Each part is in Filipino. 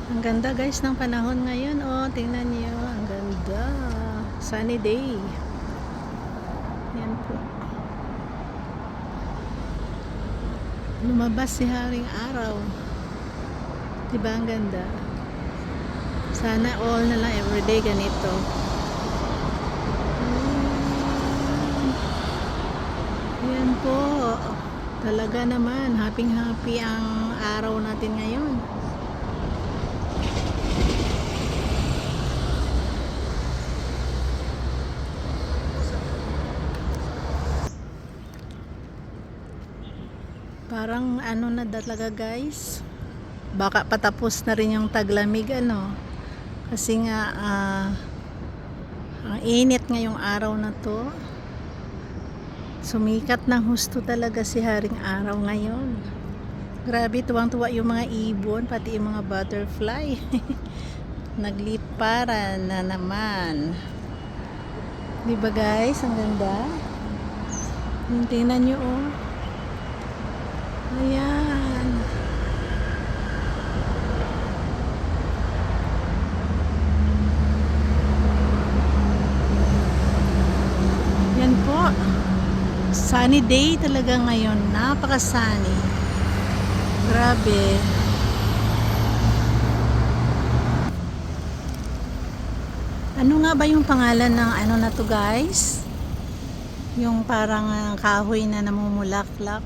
Ang ganda guys ng panahon ngayon. Oh, tingnan niyo. Ang ganda. Sunny day. Yan po. Lumabas si Haring Araw. Diba ang ganda? Sana all na lang everyday ganito. Yan po. Talaga naman. Happy ang araw natin ngayon. Parang ano na talaga guys, baka patapos na rin yung taglamig kasi nga ang init ngayong araw na to. Sumikat ng husto talaga si Haring Araw ngayon. Grabe, tuwang-tuwa yung mga ibon, pati yung mga butterfly. Nagliparan na naman. Diba guys, ang ganda. Tingnan nyo oh. Ayan. Yan po. Sunny day talaga ngayon. Napaka-sunny. Grabe. Ano nga ba yung pangalan ng ano na to guys? Yung parang kahoy na namumulaklak.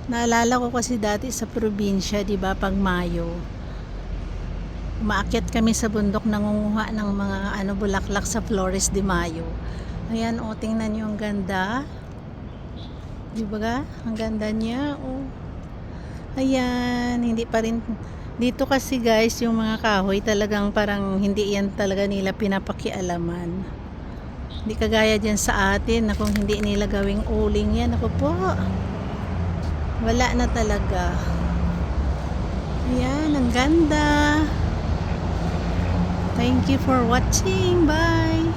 Naalala ko kasi dati sa probinsya, 'di ba, pag Mayo. Umaakyat kami sa bundok nangunguha ng mga bulaklak sa Flores de Mayo. Ayan, oh, tingnan niyo ang ganda. 'Di ba ga? Ang ganda niya, oh. Ayan, hindi pa rin dito kasi guys, yung mga kahoy talagang parang hindi yan talaga nila pinapakialaman. Hindi kagaya diyan sa atin na kung hindi nila gawing uling yan, ako po. Wala na talaga. Ayan, ang ganda. Thank you for watching. Bye.